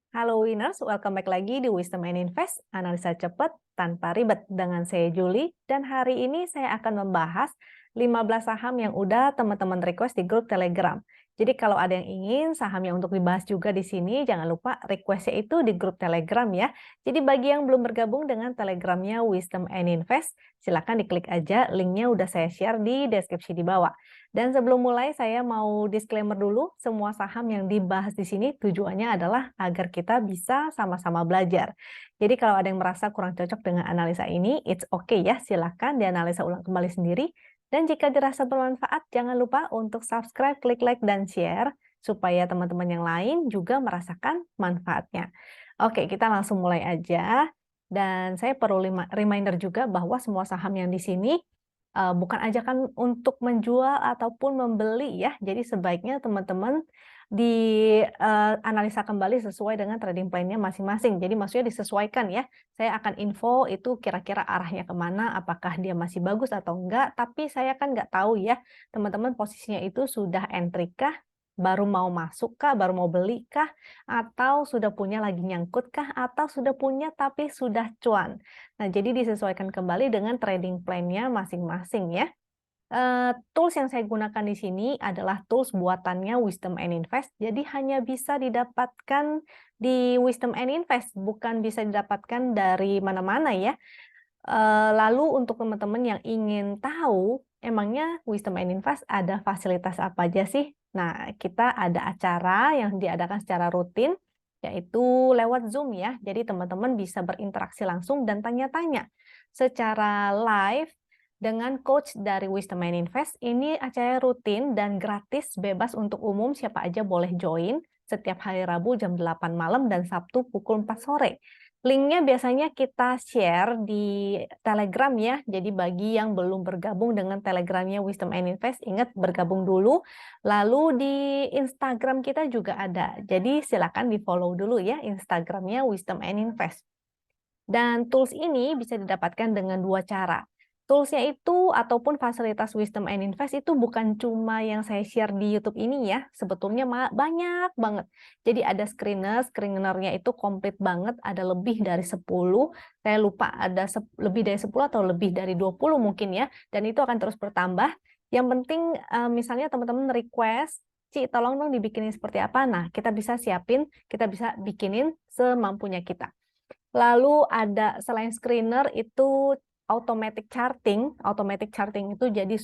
Halo Winners, welcome back lagi di Wisdom and Invest, analisa cepat tanpa ribet dengan saya Julie. Dan hari ini saya akan membahas 15 saham yang udah teman-teman request di grup Telegram. Jadi kalau ada yang ingin saham yang untuk dibahas juga di sini, jangan lupa requestnya itu di grup Telegram ya. Jadi bagi yang belum bergabung dengan Telegramnya Wisdom and Invest, silakan diklik aja, linknya udah saya share di deskripsi di bawah. Dan sebelum mulai, saya mau disclaimer dulu, semua saham yang dibahas di sini tujuannya adalah agar kita bisa sama-sama belajar. Jadi kalau ada yang merasa kurang cocok dengan analisa ini, it's okay ya, silakan dianalisa ulang kembali sendiri. Dan jika dirasa bermanfaat, jangan lupa untuk subscribe, klik like, dan share, supaya teman-teman yang lain juga merasakan manfaatnya. Oke, kita langsung mulai aja. Dan saya perlu reminder juga bahwa semua saham yang di sini bukan ajakan untuk menjual ataupun membeli ya. Jadi sebaiknya teman-teman analisa kembali sesuai dengan trading plan-nya masing-masing. Jadi maksudnya disesuaikan ya. Saya akan info itu kira-kira arahnya kemana, apakah dia masih bagus atau enggak. Tapi saya kan nggak tahu ya, teman-teman posisinya itu sudah entry kah, baru mau masuk kah, baru mau beli kah, atau sudah punya lagi nyangkut kah, atau sudah punya tapi sudah cuan. Nah, jadi disesuaikan kembali dengan trading plan-nya masing-masing ya. Tools yang saya gunakan di sini adalah tools buatannya Wisdom and Invest. Jadi hanya bisa didapatkan di Wisdom and Invest, bukan bisa didapatkan dari mana-mana ya. Lalu untuk teman-teman yang ingin tahu, emangnya Wisdom and Invest ada fasilitas apa aja sih? Nah, kita ada acara yang diadakan secara rutin, yaitu lewat Zoom ya. Jadi teman-teman bisa berinteraksi langsung dan tanya-tanya secara live dengan coach dari Wisdom and Invest. Ini acara rutin dan gratis, bebas untuk umum, siapa aja boleh join setiap hari Rabu jam 8 malam dan Sabtu pukul 4 sore. Linknya biasanya kita share di Telegram ya, jadi bagi yang belum bergabung dengan Telegramnya Wisdom and Invest, ingat bergabung dulu. Lalu di Instagram kita juga ada, jadi silakan di follow dulu ya Instagramnya Wisdom and Invest. Dan tools ini bisa didapatkan dengan dua cara. Toolsnya itu ataupun fasilitas Wisdom and Invest itu bukan cuma yang saya share di YouTube ini ya, sebetulnya banyak banget. Jadi ada screenernya itu komplit banget, ada lebih dari 10, saya lupa ada lebih dari 10 atau lebih dari 20 mungkin ya, dan itu akan terus bertambah. Yang penting misalnya teman-teman request, Ci, tolong dong dibikinin seperti apa, nah kita bisa siapin, kita bisa bikinin semampunya kita. Lalu ada selain screener itu automatic charting. Automatic charting itu jadi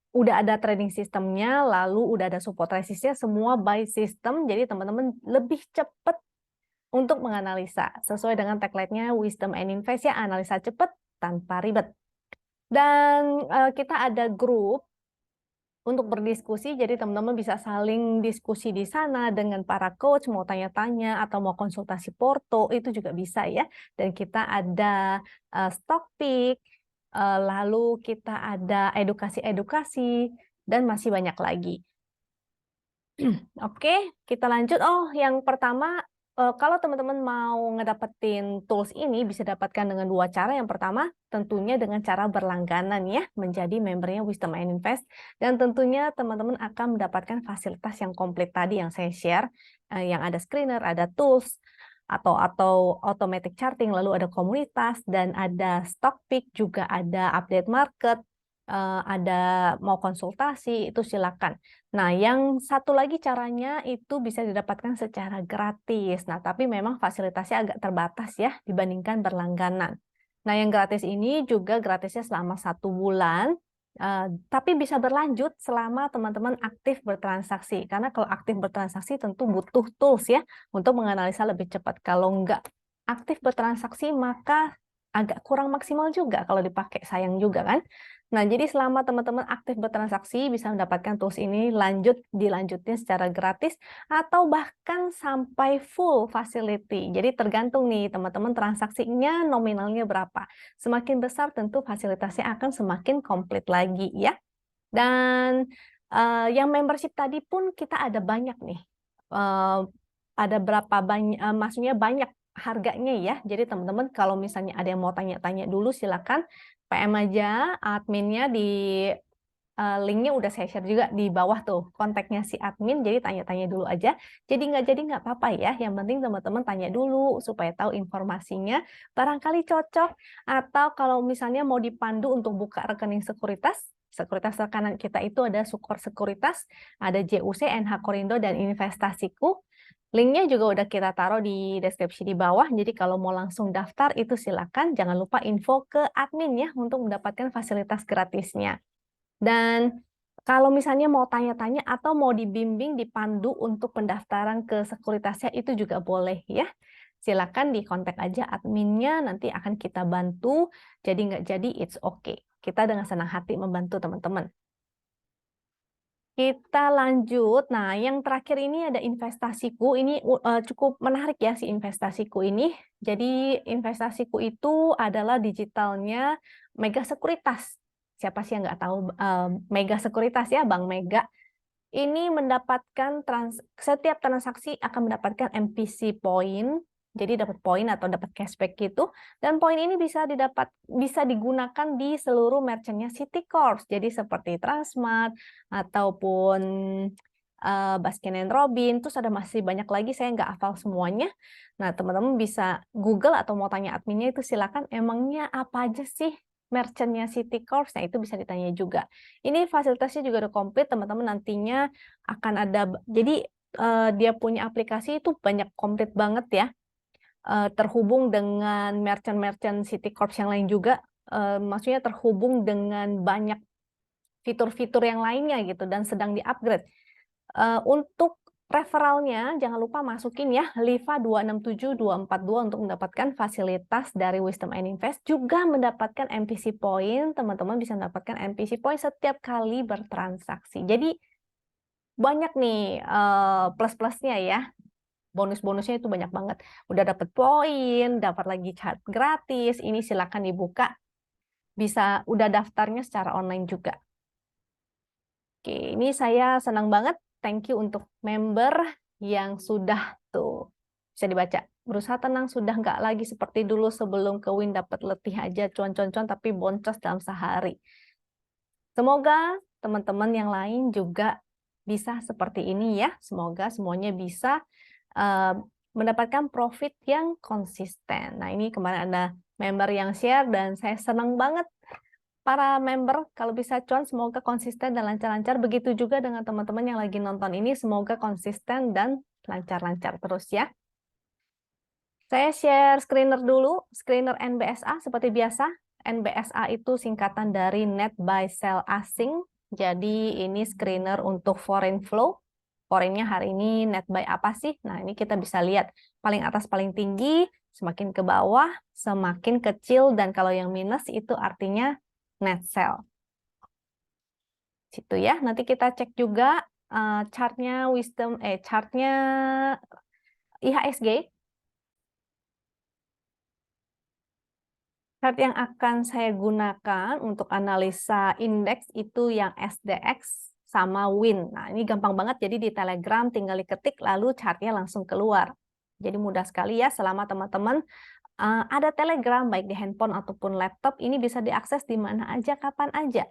udah ada trading sistemnya, lalu udah ada support resistnya, semua by system. Jadi teman-teman lebih cepat untuk menganalisa sesuai dengan tagline-nya Wisdom and Invest ya, analisa cepat tanpa ribet. Dan kita ada grup untuk berdiskusi, jadi teman-teman bisa saling diskusi di sana dengan para coach, mau tanya-tanya atau mau konsultasi porto, itu juga bisa ya. Dan kita ada stock pick, lalu kita ada edukasi-edukasi, dan masih banyak lagi. Oke, kita lanjut. Oh, yang pertama, kalau teman-teman mau ngedapetin tools ini, bisa dapatkan dengan dua cara. Yang pertama, tentunya dengan cara berlangganan ya, menjadi membernya Wisdom and Invest. Dan tentunya teman-teman akan mendapatkan fasilitas yang komplit tadi yang saya share, yang ada screener, ada tools, atau automatic charting, lalu ada komunitas, dan ada stock pick, juga ada update market, ada mau konsultasi, itu silakan. Nah, yang satu lagi caranya itu bisa didapatkan secara gratis. Nah, tapi memang fasilitasnya agak terbatas ya dibandingkan berlangganan. Nah, yang gratis ini juga gratisnya selama 1 bulan, tapi bisa berlanjut selama teman-teman aktif bertransaksi. Karena kalau aktif bertransaksi tentu butuh tools ya untuk menganalisa lebih cepat. Kalau nggak aktif bertransaksi, maka agak kurang maksimal juga kalau dipakai, sayang juga kan. Nah, jadi selama teman-teman aktif bertransaksi bisa mendapatkan tools ini dilanjutin secara gratis atau bahkan sampai full facility. Jadi tergantung nih teman-teman transaksinya nominalnya berapa. Semakin besar tentu fasilitasnya akan semakin komplit lagi ya. Dan yang membership tadi pun kita ada banyak nih. Ada berapa banyak, maksudnya banyak harganya ya. Jadi teman-teman kalau misalnya ada yang mau tanya-tanya dulu silakan PM aja adminnya di linknya udah saya share juga di bawah tuh, kontaknya si admin, jadi tanya-tanya dulu aja. Jadi nggak apa-apa ya, yang penting teman-teman tanya dulu supaya tahu informasinya, barangkali cocok, atau kalau misalnya mau dipandu untuk buka rekening sekuritas, sekuritas rekanan kita itu ada Sukor Sekuritas, ada JUC, NH Korindo, dan Investasiku. Linknya juga udah kita taruh di deskripsi di bawah, jadi kalau mau langsung daftar itu silakan, jangan lupa info ke admin ya untuk mendapatkan fasilitas gratisnya. Dan kalau misalnya mau tanya-tanya atau mau dibimbing, dipandu untuk pendaftaran ke sekuritasnya itu juga boleh ya. Silakan dikontak aja adminnya, nanti akan kita bantu. Jadi nggak jadi, it's okay. Kita dengan senang hati membantu teman-teman. Kita lanjut. Nah, yang terakhir ini ada investasiku. Ini cukup menarik ya si investasiku ini. Jadi investasiku itu adalah digitalnya Mega Sekuritas. Siapa sih yang nggak tahu Mega Sekuritas ya, Bank Mega. Ini mendapatkan setiap transaksi akan mendapatkan MPC point. Jadi dapat poin atau dapat cashback gitu. Dan poin ini bisa digunakan di seluruh merchantnya Citicorp. Jadi seperti Transmart ataupun Baskin and Robin. Terus ada masih banyak lagi, saya nggak hafal semuanya. Nah, teman-teman bisa Google atau mau tanya adminnya itu silakan. Emangnya apa aja sih merchantnya Citicorp? Nah, itu bisa ditanya juga. Ini fasilitasnya juga udah komplit, teman-teman nantinya akan ada. Jadi dia punya aplikasi itu banyak komplit banget ya. Terhubung dengan merchant-merchant Citicorp yang lain juga, maksudnya terhubung dengan banyak fitur-fitur yang lainnya gitu dan sedang di-upgrade. Untuk referralnya jangan lupa masukin ya Liva 267242 untuk mendapatkan fasilitas dari Wisdom and Invest, juga mendapatkan MPC point. Teman-teman bisa mendapatkan MPC point setiap kali bertransaksi. Jadi banyak nih plus-plusnya ya. Bonus-bonusnya itu banyak banget. Udah dapat poin, dapat lagi chat gratis. Ini silakan dibuka. Bisa udah daftarnya secara online juga. Oke, ini saya senang banget. Thank you untuk member yang sudah tuh bisa dibaca. Berusaha tenang, sudah nggak lagi seperti dulu sebelum ke Win dapat letih aja cuan-cuan-cuan tapi boncos dalam sehari. Semoga teman-teman yang lain juga bisa seperti ini ya. Semoga semuanya bisa mendapatkan profit yang konsisten. Nah, ini kemarin ada member yang share dan saya senang banget. Para member kalau bisa cuan semoga konsisten dan lancar-lancar. Begitu juga dengan teman-teman yang lagi nonton ini, semoga konsisten dan lancar-lancar terus ya. Saya share screener dulu, screener NBSA seperti biasa. NBSA itu singkatan dari Net Buy Sell Asing. Jadi ini screener untuk foreign flow. Foreignnya hari ini net buy apa sih? Nah, ini kita bisa lihat paling atas paling tinggi, semakin ke bawah, semakin kecil, dan kalau yang minus itu artinya net sell. Situ ya. Nanti kita cek juga chartnya chartnya IHSG. Chart yang akan saya gunakan untuk analisa indeks itu yang SDX sama WIN. Nah, ini gampang banget, jadi di Telegram tinggal diketik, lalu chartnya langsung keluar. Jadi mudah sekali ya, selama teman-teman ada Telegram, baik di handphone ataupun laptop, ini bisa diakses di mana aja, kapan aja.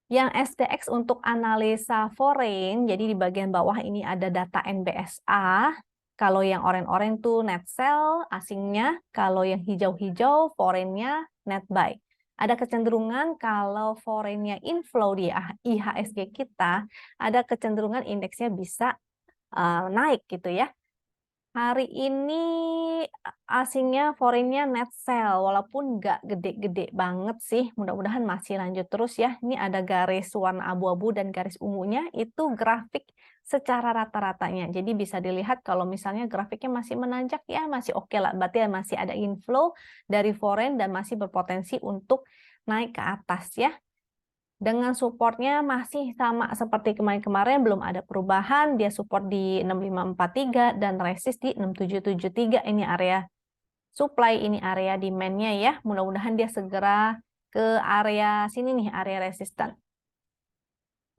Yang SDX untuk analisa foreign, jadi di bagian bawah ini ada data NBSA. Kalau yang oranye-oranye tuh net sell asingnya, kalau yang hijau-hijau foreign-nya net buy. Ada kecenderungan kalau foreign-nya inflow di IHSG kita, ada kecenderungan indeksnya bisa naik gitu ya. Hari ini asingnya foreign-nya net sell, walaupun nggak gede-gede banget sih, mudah-mudahan masih lanjut terus ya. Ini ada garis warna abu-abu dan garis ungunya, itu grafik secara rata-ratanya. Jadi bisa dilihat kalau misalnya grafiknya masih menanjak ya masih oke lah, berarti masih ada inflow dari foreign dan masih berpotensi untuk naik ke atas ya. Dengan supportnya masih sama seperti kemarin-kemarin, belum ada perubahan. Dia support di 6543 dan resist di 6773. Ini area supply, ini area demand-nya ya. Mudah-mudahan dia segera ke area sini nih, area resistan.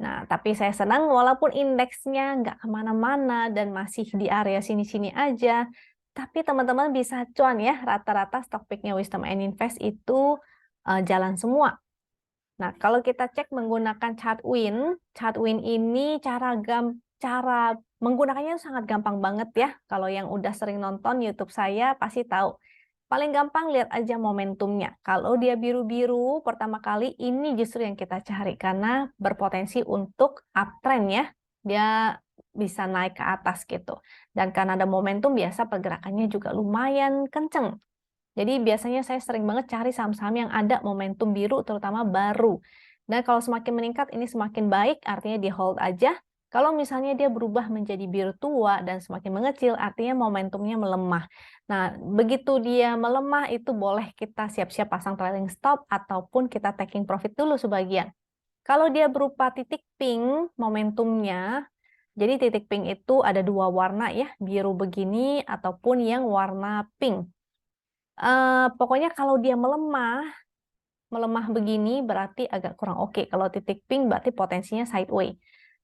Nah, tapi saya senang walaupun indeksnya nggak kemana-mana dan masih di area sini-sini aja. Tapi teman-teman bisa cuan ya, rata-rata stock pick-nya Wisdom and Invest itu jalan semua. Nah, kalau kita cek menggunakan chart win ini cara menggunakannya sangat gampang banget ya. Kalau yang udah sering nonton YouTube saya pasti tahu. Paling gampang lihat aja momentumnya. Kalau dia biru-biru pertama kali ini justru yang kita cari karena berpotensi untuk uptrend ya. Dia bisa naik ke atas gitu. Dan karena ada momentum biasa pergerakannya juga lumayan kenceng. Jadi biasanya saya sering banget cari saham-saham yang ada momentum biru terutama baru. Dan kalau semakin meningkat ini semakin baik artinya di hold aja. Kalau misalnya dia berubah menjadi biru tua dan semakin mengecil artinya momentumnya melemah. Nah, begitu dia melemah itu boleh kita siap-siap pasang trailing stop ataupun kita taking profit dulu sebagian. Kalau dia berupa titik pink momentumnya, jadi titik pink itu ada dua warna ya, biru begini ataupun yang warna pink. Pokoknya kalau dia melemah begini berarti agak kurang oke. Kalau titik pink berarti potensinya sideways.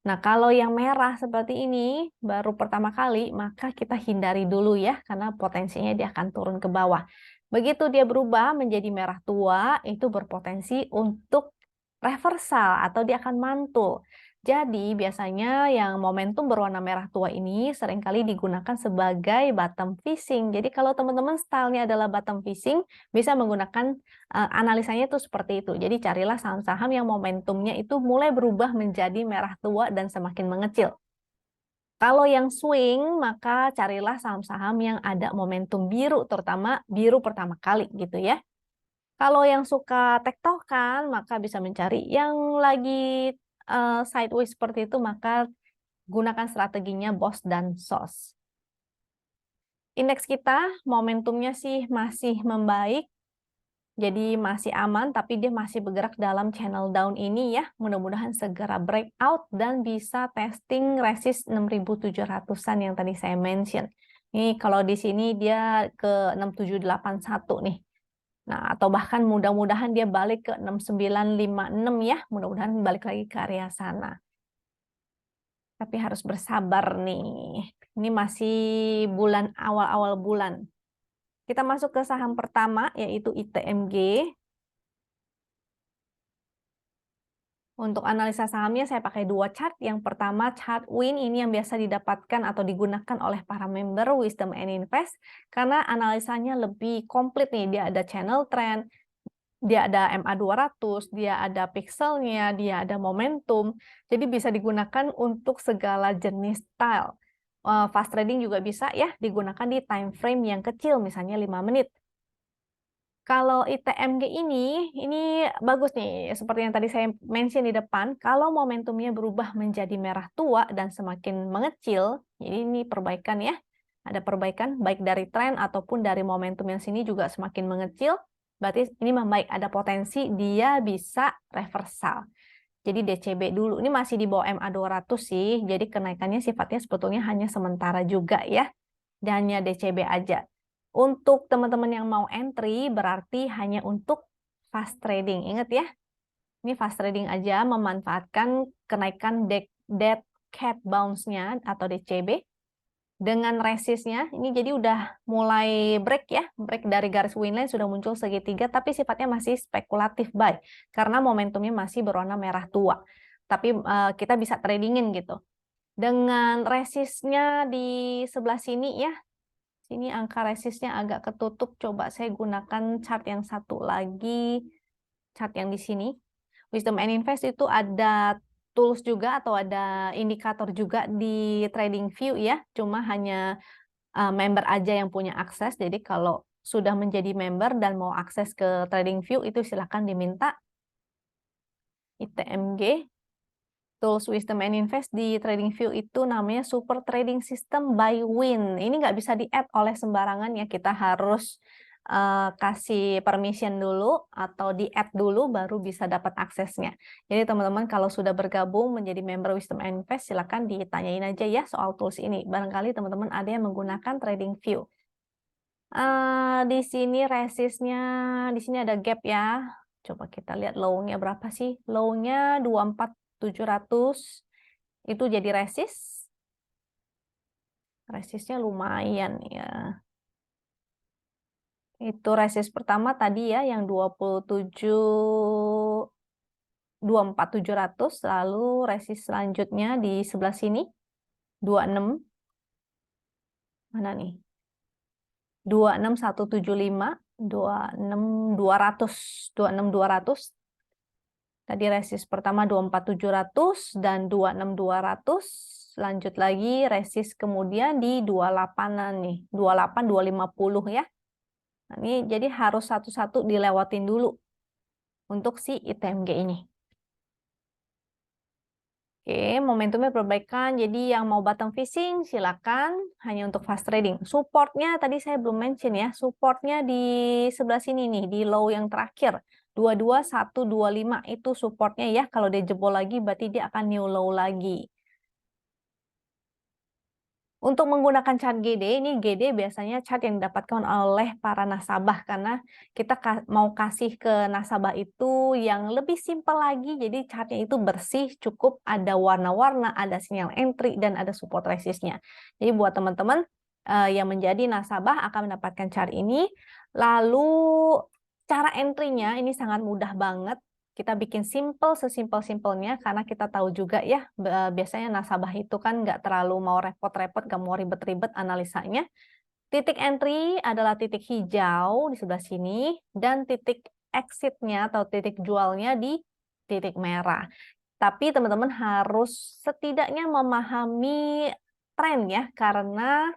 Nah, kalau yang merah seperti ini baru pertama kali, maka kita hindari dulu ya, karena potensinya dia akan turun ke bawah. Begitu dia berubah menjadi merah tua, itu berpotensi untuk reversal atau dia akan mantul. Jadi biasanya yang momentum berwarna merah tua ini seringkali digunakan sebagai bottom fishing. Jadi kalau teman-teman stylenya adalah bottom fishing, bisa menggunakan analisanya itu seperti itu. Jadi carilah saham-saham yang momentumnya itu mulai berubah menjadi merah tua dan semakin mengecil. Kalau yang swing, maka carilah saham-saham yang ada momentum biru, terutama biru pertama kali gitu ya. Kalau yang suka tektokan, maka bisa mencari yang lagi sideways seperti itu, maka gunakan strateginya BOS dan SOS. Indeks kita momentumnya sih masih membaik, jadi masih aman, tapi dia masih bergerak dalam channel down ini ya. Mudah-mudahan segera breakout dan bisa testing resist 6.700-an yang tadi saya mention. Ini kalau di sini dia ke 6781 nih. Nah, atau bahkan mudah-mudahan dia balik ke 6956 ya. Mudah-mudahan balik lagi ke area sana. Tapi harus bersabar nih. Ini masih bulan awal-awal bulan. Kita masuk ke saham pertama yaitu ITMG. Untuk analisa sahamnya saya pakai dua chart. Yang pertama chart win ini yang biasa didapatkan atau digunakan oleh para member Wisdom and Invest karena analisanya lebih komplit nih. Dia ada channel trend, dia ada MA200, dia ada pixelnya, dia ada momentum. Jadi bisa digunakan untuk segala jenis style. Fast trading juga bisa ya digunakan di time frame yang kecil misalnya 5 menit. Kalau ITMG ini bagus nih, seperti yang tadi saya mention di depan, kalau momentumnya berubah menjadi merah tua dan semakin mengecil, jadi ini perbaikan ya, ada perbaikan baik dari tren ataupun dari momentum yang sini juga semakin mengecil, berarti ini membaik, ada potensi dia bisa reversal. Jadi DCB dulu, ini masih di bawah MA200 sih, jadi kenaikannya sifatnya sebetulnya hanya sementara juga ya, dan hanya DCB aja. Untuk teman-teman yang mau entry berarti hanya untuk fast trading. Ingat ya, ini fast trading aja memanfaatkan kenaikan dead cat bounce-nya atau DCB dengan resistnya. Ini jadi udah mulai break ya, break dari garis winline sudah muncul segitiga tapi sifatnya masih spekulatif buy karena momentumnya masih berwarna merah tua. Tapi kita bisa tradingin gitu. Dengan resistnya di sebelah sini ya, sini angka resistnya agak ketutup. Coba saya gunakan chart yang satu lagi. Chart yang di sini. Wisdom and Invest itu ada tools juga atau ada indikator juga di TradingView ya. Cuma hanya member aja yang punya akses. Jadi kalau sudah menjadi member dan mau akses ke TradingView itu silahkan diminta. ITMG. Tools Wisdom and Invest di TradingView itu namanya Super Trading System by Win. Ini nggak bisa di-add oleh sembarangan ya, kita harus kasih permission dulu atau di-add dulu baru bisa dapat aksesnya. Jadi teman-teman kalau sudah bergabung menjadi member Wisdom and Invest silakan ditanyain aja ya soal tools ini. Barangkali teman-teman ada yang menggunakan TradingView. Di sini resistnya, di sini ada gap ya. Coba kita lihat low-nya berapa sih? Low-nya 24.700 itu jadi resist. Resistnya lumayan ya. Itu resist pertama tadi ya yang 27 24.700, lalu resist selanjutnya di sebelah sini 26, mana nih? 26175, 26200, 26200. Tadi resist pertama 24700 dan 26200. Lanjut lagi resist kemudian di 28-an nih, 28 250 ya. Nah, ini jadi harus satu-satu dilewatin dulu untuk si ITMG ini. Oke, momentumnya perbaikan. Jadi yang mau bottom fishing silakan, hanya untuk fast trading. Supportnya tadi saya belum mention ya. Supportnya di sebelah sini nih, di low yang terakhir 22125 itu supportnya ya. Kalau dia jebol lagi berarti dia akan new low lagi. Untuk menggunakan chart GD, ini GD biasanya chart yang didapatkan oleh para nasabah karena kita mau kasih ke nasabah itu yang lebih simpel lagi, jadi chartnya itu bersih, cukup ada warna-warna, ada sinyal entry, dan ada support resistnya. Jadi buat teman-teman yang menjadi nasabah akan mendapatkan chart ini. Lalu cara entry-nya ini sangat mudah banget. Kita bikin simple sesimpel-simpelnya karena kita tahu juga ya biasanya nasabah itu kan nggak terlalu mau repot-repot, nggak mau ribet-ribet analisanya. Titik entry adalah titik hijau di sebelah sini dan titik exit-nya atau titik jualnya di titik merah. Tapi teman-teman harus setidaknya memahami tren ya karena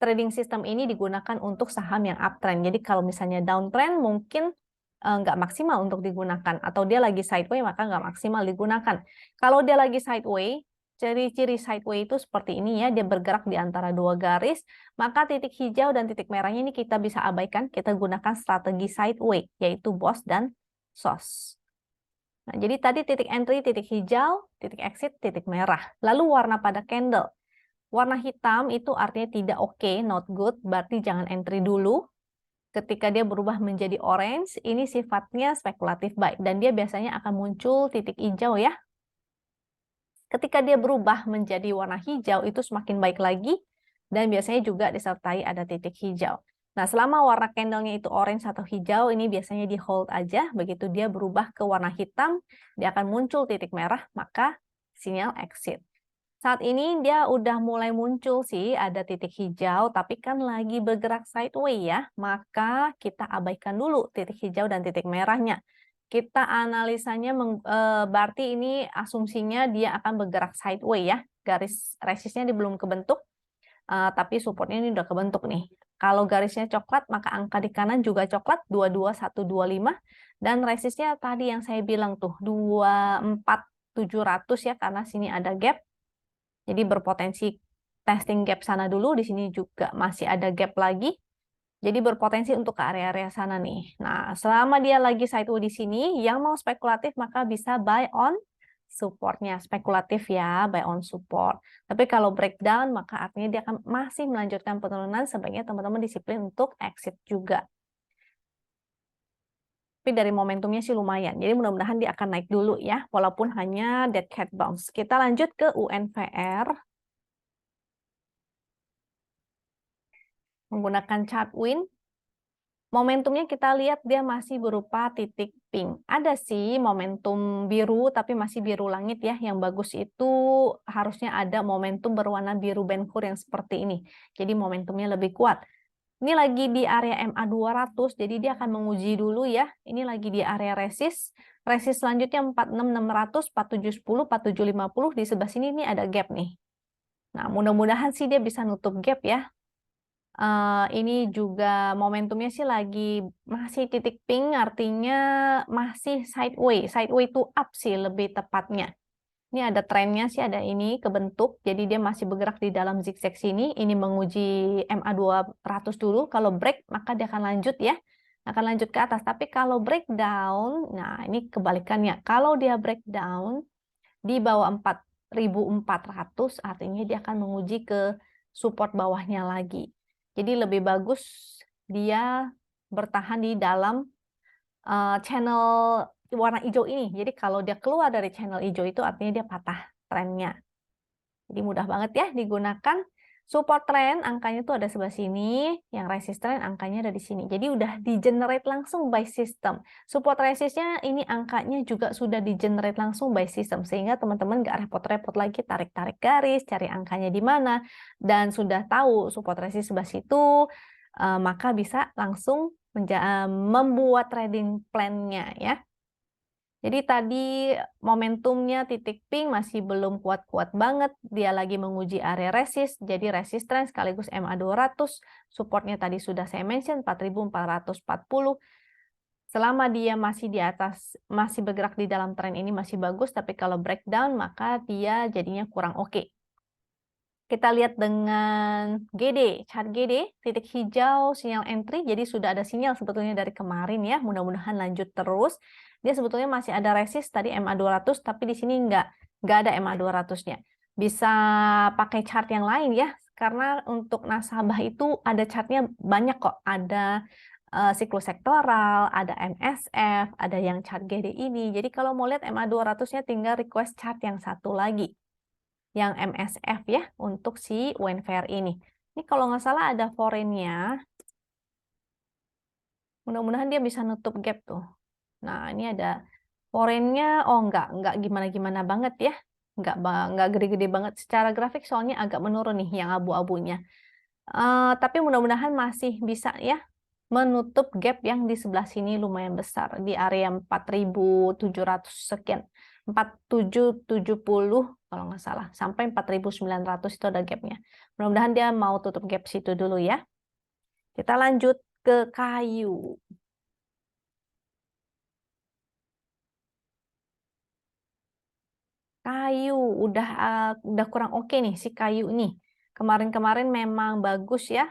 trading system ini digunakan untuk saham yang uptrend. Jadi kalau misalnya downtrend mungkin nggak maksimal untuk digunakan. Atau dia lagi sideways maka nggak maksimal digunakan. Kalau dia lagi sideways, ciri-ciri sideways itu seperti ini ya. Dia bergerak di antara dua garis. Maka titik hijau dan titik merahnya ini kita bisa abaikan. Kita gunakan strategi sideways, yaitu BOS dan SOS. Nah, jadi tadi titik entry, titik hijau, titik exit, titik merah. Lalu warna pada candle. Warna hitam itu artinya tidak oke, not good, berarti jangan entry dulu. Ketika dia berubah menjadi orange, ini sifatnya spekulatif buy, dan dia biasanya akan muncul titik hijau ya. Ketika dia berubah menjadi warna hijau, itu semakin baik lagi, dan biasanya juga disertai ada titik hijau. Nah, selama warna candlenya itu orange atau hijau, ini biasanya di hold aja, begitu dia berubah ke warna hitam, dia akan muncul titik merah, maka sinyal exit. Saat ini dia udah mulai muncul sih ada titik hijau, tapi kan lagi bergerak sideways ya. Maka kita abaikan dulu titik hijau dan titik merahnya. Kita analisanya berarti ini asumsinya dia akan bergerak sideways ya. Garis resistnya belum kebentuk, tapi supportnya ini udah kebentuk nih. Kalau garisnya coklat, maka angka di kanan juga coklat 22125 dan resistnya tadi yang saya bilang tuh 24700 ya karena sini ada gap. Jadi berpotensi testing gap sana dulu, di sini juga masih ada gap lagi. Jadi berpotensi untuk ke area-area sana nih. Nah, selama dia lagi sideways di sini, yang mau spekulatif maka bisa buy on supportnya. Spekulatif ya, buy on support. Tapi kalau breakdown, maka artinya dia akan masih melanjutkan penurunan, sebaiknya teman-teman disiplin untuk exit juga. Tapi dari momentumnya sih lumayan. Jadi mudah-mudahan dia akan naik dulu ya, walaupun hanya dead cat bounce. Kita lanjut ke UNVR. Menggunakan chart win, momentumnya kita lihat dia masih berupa titik pink. Ada sih momentum biru, tapi masih biru langit ya. Yang bagus itu harusnya ada momentum berwarna biru Ben-Hur yang seperti ini. Jadi momentumnya lebih kuat. Ini lagi di area MA 200, jadi dia akan menguji dulu ya. Ini lagi di area resist. Resist selanjutnya 46600, 4710, 4750. Di sebelah sini ini ada gap nih. Nah, mudah-mudahan sih dia bisa nutup gap ya. Ini juga momentumnya sih lagi masih titik pink, artinya masih sideways to up sih lebih tepatnya. Ini ada trennya sih, ada ini kebentuk, jadi dia masih bergerak di dalam zigzag sini. Ini menguji MA 200 dulu, kalau break maka dia akan lanjut ya, akan lanjut ke atas. Tapi kalau breakdown, nah ini kebalikannya. Kalau dia breakdown di bawah 4.400, artinya dia akan menguji ke support bawahnya lagi. Jadi lebih bagus dia bertahan di dalam channel warna hijau ini. Jadi kalau dia keluar dari channel hijau itu artinya dia patah trennya. Jadi mudah banget ya digunakan. Support trend angkanya tuh ada sebelah sini, yang resisten angkanya ada di sini. Jadi udah di-generate langsung by system. Support resistnya ini angkanya juga sudah di-generate langsung by system, sehingga teman-teman nggak repot-repot lagi tarik-tarik garis, cari angkanya di mana, dan sudah tahu support resist sebelah situ, maka bisa langsung membuat trading plan-nya ya. Jadi tadi momentumnya titik pink masih belum kuat-kuat banget, dia lagi menguji area resist, jadi resistance sekaligus MA200, supportnya tadi sudah saya mention 4.440. Selama dia masih di atas, masih bergerak di dalam tren ini masih bagus, tapi kalau breakdown maka dia jadinya kurang oke. Kita lihat dengan GD, chart GD, titik hijau, sinyal entry, jadi sudah ada sinyal sebetulnya dari kemarin ya, mudah-mudahan lanjut terus. Dia sebetulnya masih ada resist tadi MA200, tapi di sini nggak ada MA200-nya. Bisa pakai chart yang lain ya, karena untuk nasabah itu ada chartnya banyak kok, ada siklus sektoral, ada MSF, ada yang chart GD ini. Jadi kalau mau lihat MA200-nya tinggal request chart yang satu lagi, yang MSF ya, untuk si WNVR ini. Ini kalau nggak salah ada foreign-nya. Mudah-mudahan dia bisa nutup gap tuh. Nah, ini ada foreign-nya. Oh, nggak gimana-gimana banget ya. Nggak gede-gede banget. Secara grafik soalnya agak menurun nih yang abu-abunya. Tapi mudah-mudahan masih bisa ya menutup gap yang di sebelah sini lumayan besar. Di area 4.700 sekian. 4.770 kalau nggak salah. Sampai 4.900 itu ada gapnya. Mudah-mudahan dia mau tutup gap situ dulu ya. Kita lanjut ke kayu. Kayu udah kurang oke nih si kayu nih. Kemarin-kemarin memang bagus ya.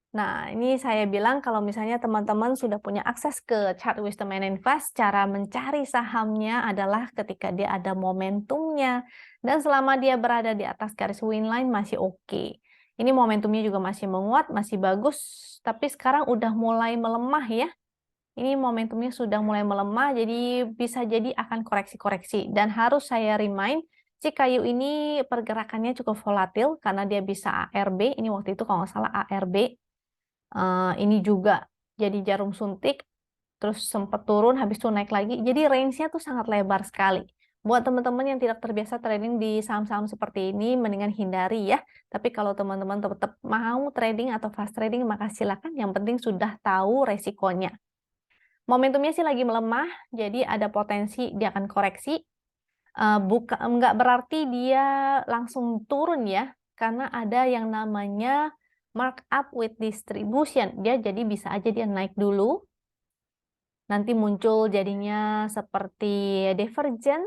Nah, ini saya bilang kalau misalnya teman-teman sudah punya akses ke chart Wisdom and Invest, cara mencari sahamnya adalah ketika dia ada momentumnya. Dan selama dia berada di atas garis win line masih oke. Ini momentumnya juga masih menguat, masih bagus. Tapi sekarang udah mulai melemah ya. Ini momentumnya sudah mulai melemah, jadi bisa jadi akan koreksi-koreksi. Dan harus saya remind, si kayu ini pergerakannya cukup volatil karena dia bisa ARB. Ini waktu itu kalau nggak salah ARB. Ini juga jadi jarum suntik, terus sempat turun, habis itu naik lagi. Jadi range-nya tuh sangat lebar sekali. Buat teman-teman yang tidak terbiasa trading di saham-saham seperti ini, mendingan hindari ya. Tapi kalau teman-teman tetap mau trading atau fast trading, maka silakan. Yang penting sudah tahu resikonya. Momentumnya sih lagi melemah, jadi ada potensi dia akan koreksi. Nggak berarti dia langsung turun ya, karena ada yang namanya markup with distribution. Dia jadi bisa aja dia naik dulu, nanti muncul jadinya seperti divergent.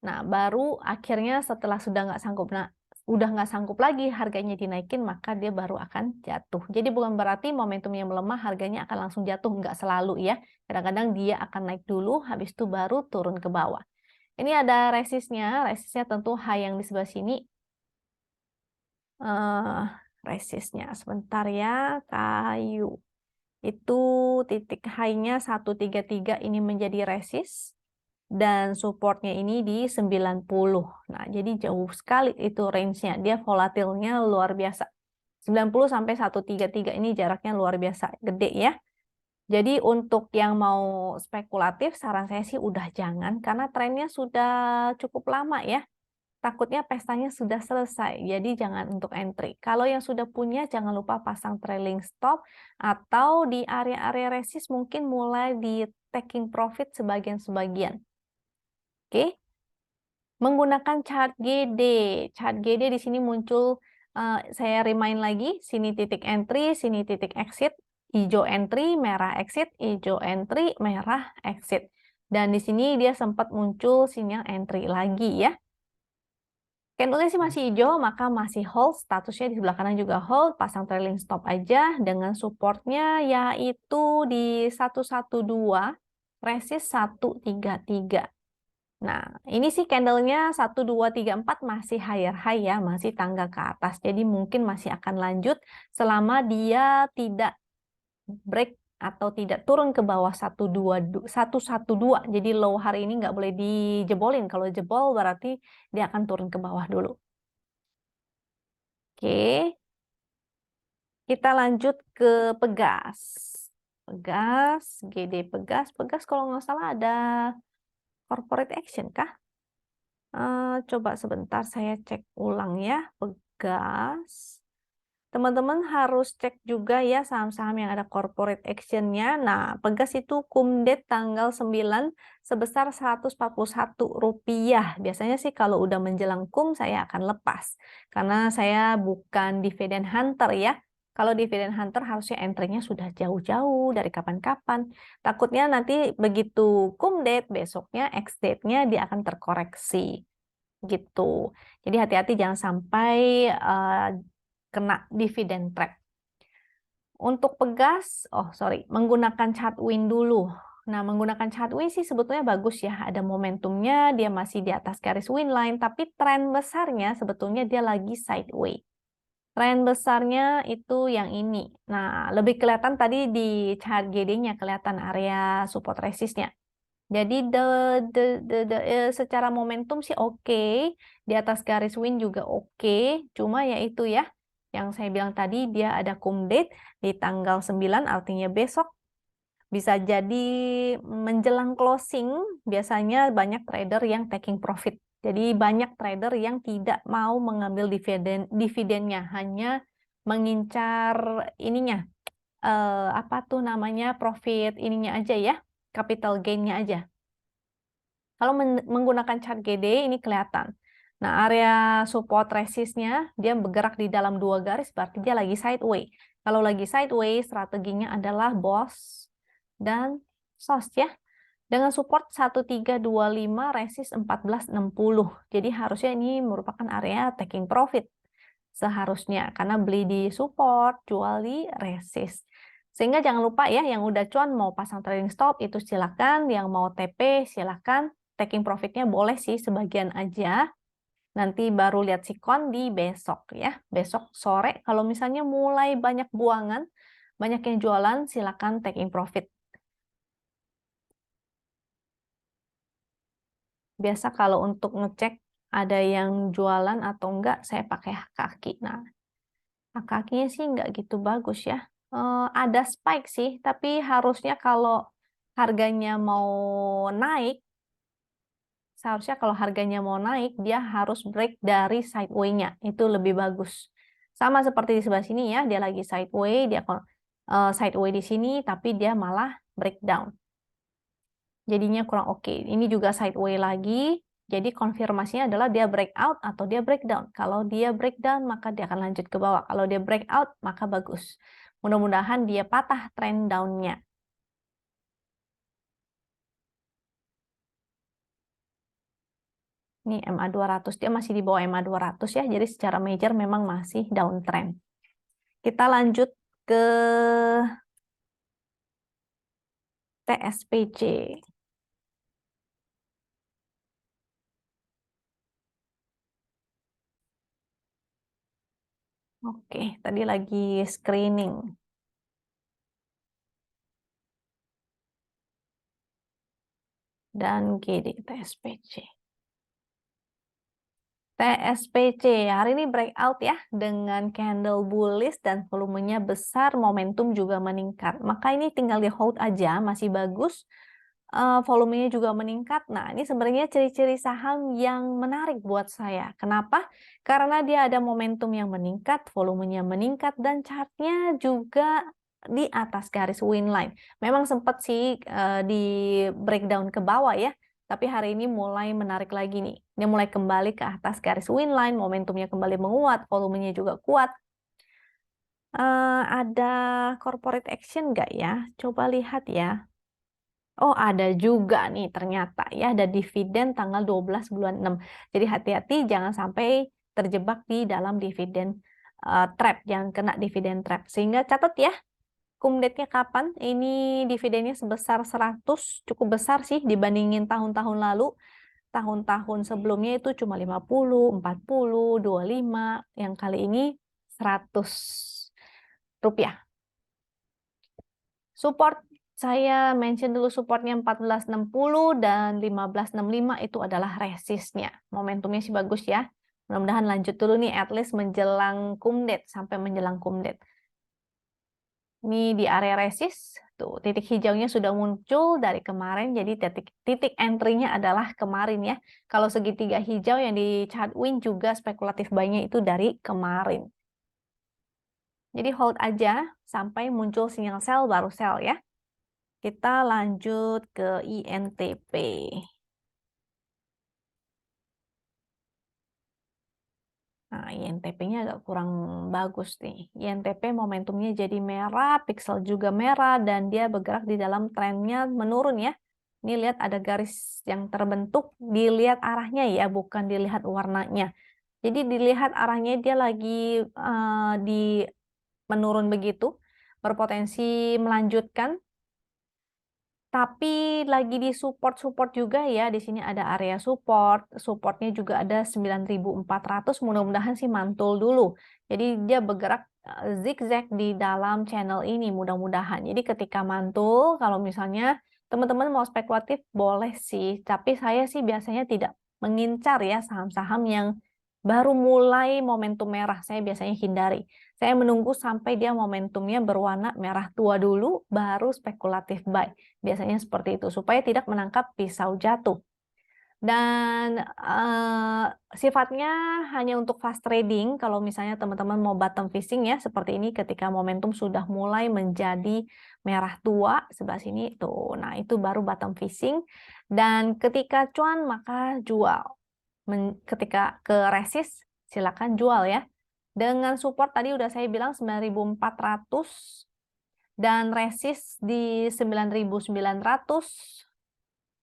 Nah, baru akhirnya setelah udah nggak sanggup lagi harganya dinaikin, maka dia baru akan jatuh. Jadi bukan berarti momentum yang melemah harganya akan langsung jatuh, nggak selalu ya. Kadang-kadang dia akan naik dulu, habis itu baru turun ke bawah. Ini ada resistnya tentu high yang di sebelah sini. Resistnya sebentar ya, kayu. Itu titik high-nya 133 ini menjadi resist. Dan supportnya ini di 90. Nah, jadi jauh sekali itu range-nya. Dia volatilnya luar biasa. 90 sampai 133 ini jaraknya luar biasa gede ya. Jadi untuk yang mau spekulatif, saran saya sih udah jangan, karena trennya sudah cukup lama ya. Takutnya pestanya sudah selesai, jadi jangan untuk entry. Kalau yang sudah punya, jangan lupa pasang trailing stop, atau di area-area resist mungkin mulai di taking profit sebagian-sebagian. Oke, menggunakan chart GD. Chart GD di sini muncul, saya remind lagi, sini titik entry, sini titik exit, hijau entry, merah exit, hijau entry, merah exit. Dan di sini dia sempat muncul sinyal entry lagi ya. Candlenya sih masih hijau, maka masih hold, statusnya di sebelah kanan juga hold, pasang trailing stop aja dengan supportnya yaitu di 112, resist 133. Nah, ini sih candlenya 1, 2, 3, 4 masih higher high ya, masih tangga ke atas. Jadi mungkin masih akan lanjut selama dia tidak break atau tidak turun ke bawah 112. Jadi low hari ini nggak boleh dijebolin. Kalau jebol berarti dia akan turun ke bawah dulu. Oke. Kita lanjut ke Pegas. Pegas, GD Pegas. Pegas kalau nggak salah ada corporate action kah? Coba sebentar saya cek ulang ya. Pegas. Teman-teman harus cek juga ya saham-saham yang ada corporate action-nya. Nah, Pegas itu kumdet tanggal 9 sebesar Rp141. Biasanya sih kalau udah menjelang saya akan lepas. Karena saya bukan dividend hunter ya. Kalau dividend hunter harusnya entry-nya sudah jauh-jauh dari kapan-kapan. Takutnya nanti begitu kumdet, besoknya ex-date-nya dia akan terkoreksi. Gitu. Jadi hati-hati jangan sampai kena dividen trap. Untuk Pegas, menggunakan chart win dulu. Nah, menggunakan chart win sih sebetulnya bagus ya, ada momentumnya, dia masih di atas garis win line, tapi tren besarnya sebetulnya dia lagi sideways. Tren besarnya itu yang ini. Nah, lebih kelihatan tadi di chart GD-nya, kelihatan area support resistnya. Jadi secara momentum sih oke, di atas garis win juga oke, cuma ya itu ya, yang saya bilang tadi dia ada cum date di tanggal 9, artinya besok bisa jadi menjelang closing, biasanya banyak trader yang taking profit. Jadi banyak trader yang tidak mau mengambil dividennya, hanya mengincar ininya, apa tuh namanya, profit ininya aja ya, capital gain-nya aja. Kalau menggunakan chart GD ini kelihatan. Nah, area support resistnya dia bergerak di dalam dua garis, berarti dia lagi sideways. Kalau lagi sideways, strateginya adalah BOS dan SOS ya. Dengan support 1325, resist 1460. Jadi harusnya ini merupakan area taking profit. Seharusnya, karena beli di support, jual di resist. Sehingga jangan lupa ya, yang udah cuan mau pasang trading stop itu silakan, yang mau TP silakan, taking profitnya boleh sih sebagian aja. Nanti baru lihat sikon di besok ya. Besok sore kalau misalnya mulai banyak buangan, banyak yang jualan, silakan taking profit. Biasa kalau untuk ngecek ada yang jualan atau enggak, saya pakai kaki. Nah, kakinya sih nggak gitu bagus ya. Ada spike sih, tapi harusnya kalau harganya mau naik, seharusnya kalau harganya mau naik, dia harus break dari sideway-nya. Itu lebih bagus. Sama seperti di sebelah sini ya, dia lagi sideway, dia sideway di sini, tapi dia malah breakdown. Jadinya kurang oke. Ini juga sideway lagi, jadi konfirmasinya adalah dia breakout atau dia breakdown. Kalau dia breakdown, maka dia akan lanjut ke bawah. Kalau dia breakout, maka bagus. Mudah-mudahan dia patah trend down-nya. Ini MA200, dia masih di bawah MA200 ya, jadi secara major memang masih downtrend. Kita lanjut ke TSPC. Oke, tadi lagi screening. Dan GD TSPC. TSPC hari ini breakout ya dengan candle bullish dan volumenya besar, momentum juga meningkat. Maka ini tinggal di hold aja, masih bagus. Volumenya juga meningkat. Nah, ini sebenarnya ciri-ciri saham yang menarik buat saya. Kenapa? Karena dia ada momentum yang meningkat, volumenya meningkat, dan chartnya juga di atas garis win line. Memang sempat sih di breakdown ke bawah ya, tapi hari ini mulai menarik lagi nih. Dia mulai kembali ke atas garis win line, momentumnya kembali menguat, volumenya juga kuat. Ada corporate action nggak ya? Coba lihat ya. Oh, ada juga nih ternyata ya, ada dividen tanggal 12 bulan 6. Jadi hati-hati jangan sampai terjebak di dalam dividen trap, jangan kena dividen trap. Sehingga catat ya, cum date-nya kapan? Ini dividennya sebesar 100, cukup besar sih dibandingin tahun-tahun lalu. Tahun-tahun sebelumnya itu cuma 50, 40, 25, yang kali ini 100 rupiah. Support, saya mention dulu supportnya 1460 dan 1565 itu adalah resistnya. Momentumnya sih bagus ya. Mudah-mudahan lanjut dulu nih, at least menjelang cum date, sampai menjelang cum date. Ini di area resist, tuh titik hijaunya sudah muncul dari kemarin, jadi titik entry-nya adalah kemarin ya. Kalau segitiga hijau yang di chart win juga spekulatif buy-nya itu dari kemarin. Jadi hold aja sampai muncul sinyal sell baru sell ya. Kita lanjut ke INTP. Nah, INTP-nya agak kurang bagus nih. INTP momentumnya jadi merah, pixel juga merah, dan dia bergerak di dalam trennya menurun ya. Ini lihat ada garis yang terbentuk, dilihat arahnya ya, bukan dilihat warnanya. Jadi dilihat arahnya dia lagi di menurun begitu, berpotensi melanjutkan. Tapi lagi di support juga ya. Di sini ada area support. Supportnya juga ada 9.400. Mudah-mudahan sih mantul dulu. Jadi dia bergerak zigzag di dalam channel ini mudah-mudahan. Jadi ketika mantul, kalau misalnya teman-teman mau spekulatif boleh sih. Tapi saya sih biasanya tidak mengincar ya saham-saham yang baru mulai momentum merah. Saya biasanya hindari. Saya menunggu sampai dia momentumnya berwarna merah tua dulu, baru spekulatif buy. Biasanya seperti itu, supaya tidak menangkap pisau jatuh. Dan sifatnya hanya untuk fast trading, kalau misalnya teman-teman mau bottom fishing ya, seperti ini ketika momentum sudah mulai menjadi merah tua, sebelah sini tuh. Nah, itu baru bottom fishing. Dan ketika cuan, maka jual. Ketika ke resist, silakan jual ya. Dengan support tadi udah saya bilang 9.400 dan resist di 9.900.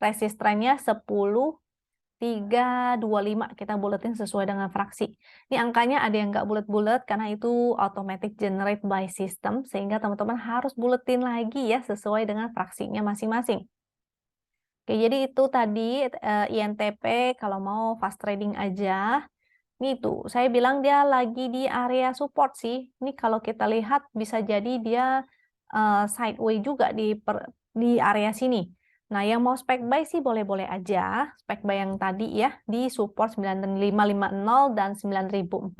Resist trennya 10.325. Kita buletin sesuai dengan fraksi. Ini angkanya ada yang nggak bulat-bulat karena itu automatic generate by system, sehingga teman-teman harus buletin lagi ya sesuai dengan fraksinya masing-masing. Oke, jadi itu tadi INTP kalau mau fast trading aja. Nih tuh, saya bilang dia lagi di area support sih. Ini kalau kita lihat bisa jadi dia sideways juga di area sini. Nah, yang mau spek buy sih boleh-boleh aja. Spek buy yang tadi ya, di support 9550 dan 9.400.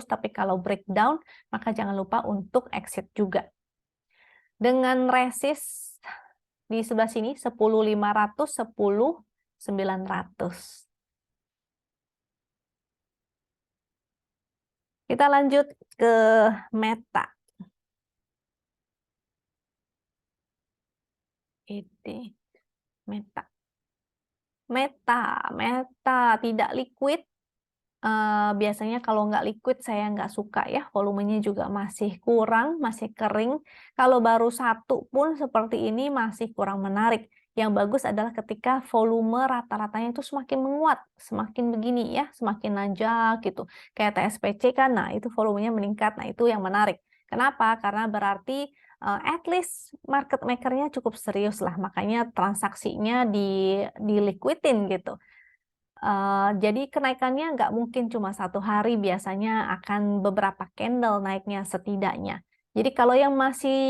Tapi kalau breakdown, maka jangan lupa untuk exit juga. Dengan resist di sebelah sini, 10.500, 10.900. Kita lanjut ke Meta. Ini Meta. Meta tidak liquid. Biasanya kalau nggak liquid saya nggak suka ya, volumenya juga masih kurang, masih kering. Kalau baru satu pun seperti ini masih kurang menarik. Yang bagus adalah ketika volume rata-ratanya itu semakin menguat, semakin begini ya, semakin nanjak gitu. Kayak TSPC kan, nah itu volumenya meningkat, nah itu yang menarik. Kenapa? Karena berarti at least market maker-nya cukup serius lah, makanya transaksinya di liquidin gitu. Jadi kenaikannya nggak mungkin cuma satu hari, biasanya akan beberapa candle naiknya setidaknya. Jadi kalau yang masih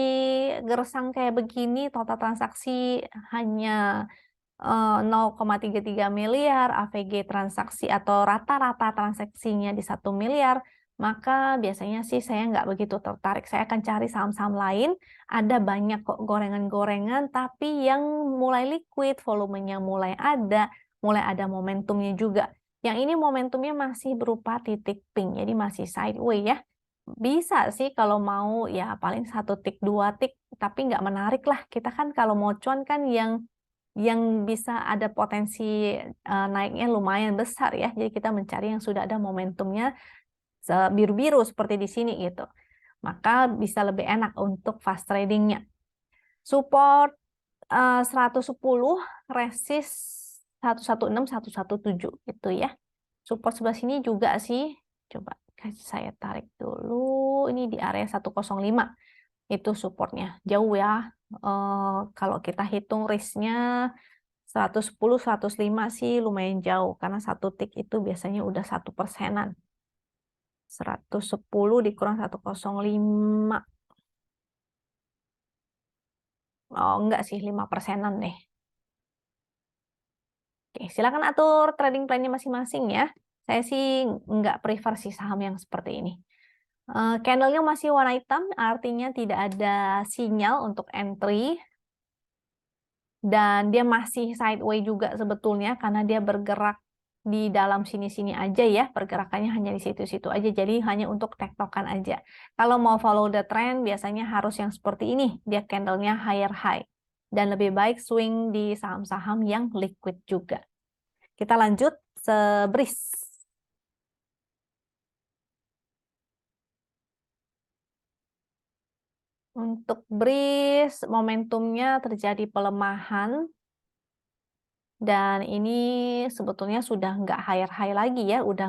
gersang kayak begini, total transaksi hanya 0,33 miliar, AVG transaksi atau rata-rata transaksinya di 1 miliar, maka biasanya sih saya nggak begitu tertarik. Saya akan cari saham-saham lain, ada banyak kok gorengan-gorengan, tapi yang mulai liquid, volumenya mulai ada momentumnya juga. Yang ini momentumnya masih berupa titik pink, jadi masih sideways ya. Bisa sih kalau mau ya paling 1 tick 2 tick, tapi nggak menarik lah. Kita kan kalau mau cuan kan yang bisa ada potensi naiknya lumayan besar ya. Jadi kita mencari yang sudah ada momentumnya biru-biru seperti di sini gitu. Maka bisa lebih enak untuk fast tradingnya. Support 110, resist 116, 117 itu ya. Support sebelah sini juga sih. Coba saya tarik dulu. Ini di area 105. Itu supportnya. Jauh ya. Kalau kita hitung risknya 110, 105 sih lumayan jauh. Karena 1 tick itu biasanya udah 1%-an. 110 dikurang 105. Oh, enggak sih, 5%-an deh. Oke, silakan atur trading plan-nya masing-masing ya. Saya sih nggak prefer sih saham yang seperti ini. Candlenya masih warna hitam, artinya tidak ada sinyal untuk entry. Dan dia masih sideways juga sebetulnya karena dia bergerak di dalam sini-sini aja ya, pergerakannya hanya di situ-situ aja, jadi hanya untuk tektokan aja. Kalau mau follow the trend biasanya harus yang seperti ini, dia candlenya higher high. Dan lebih baik swing di saham-saham yang liquid juga. Kita lanjut sebris. Untuk BRIS, momentumnya terjadi pelemahan. Dan ini sebetulnya sudah nggak higher high lagi ya, udah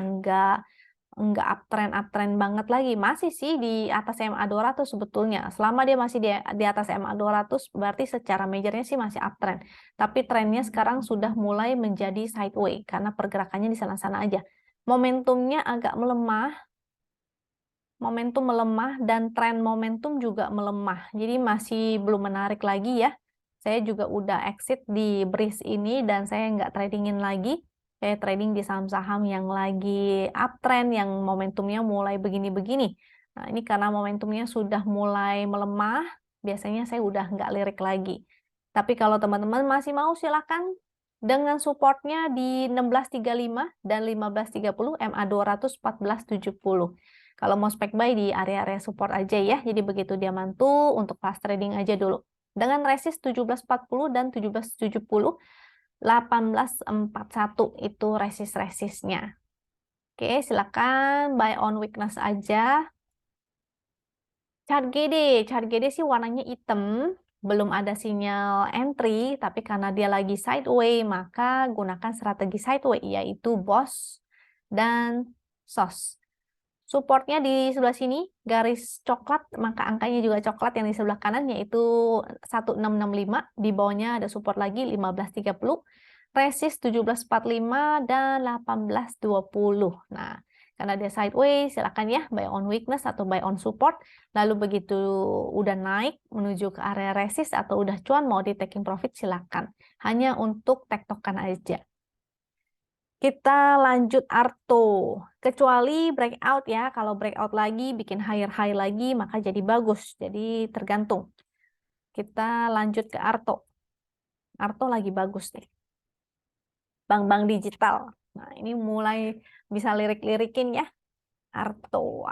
nggak uptrend banget lagi. Masih sih di atas MA 200 sebetulnya. Selama dia masih di atas MA 200, berarti secara majornya sih masih uptrend. Tapi trennya sekarang sudah mulai menjadi sideways, karena pergerakannya di sana-sana aja. Momentumnya agak melemah, momentum melemah dan tren momentum juga melemah. Jadi masih belum menarik lagi ya. Saya juga udah exit di BRIS ini dan saya nggak tradingin lagi. Saya trading di saham-saham yang lagi uptrend, yang momentumnya mulai begini-begini. Nah, ini karena momentumnya sudah mulai melemah, biasanya saya udah nggak lirik lagi. Tapi kalau teman-teman masih mau silakan dengan supportnya di 1635 dan 1530, MA 200 1470. Kalau mau spek buy di area-area support aja ya. Jadi begitu dia mantul untuk fast trading aja dulu. Dengan resist 1740 dan 1770, 1841 itu resist-resistnya. Oke, silakan buy on weakness aja. Chart GD sih warnanya hitam, belum ada sinyal entry, tapi karena dia lagi sideways, maka gunakan strategi sideways, yaitu BOS dan SOS. Supportnya di sebelah sini, garis coklat, maka angkanya juga coklat yang di sebelah kanan, yaitu 1665. Di bawahnya ada support lagi 1530, resist 1745, dan 1820. Nah, karena dia sideways, silakan ya buy on weakness atau buy on support. Lalu begitu udah naik menuju ke area resist atau udah cuan mau di taking profit, silakan. Hanya untuk tektokan aja. Kita lanjut Arto. Kecuali breakout ya. Kalau breakout lagi, bikin higher high lagi, maka jadi bagus. Jadi tergantung. Kita lanjut ke Arto. Arto lagi bagus nih. Bank-bank digital. Nah, ini mulai bisa lirik-lirikin ya. Arto.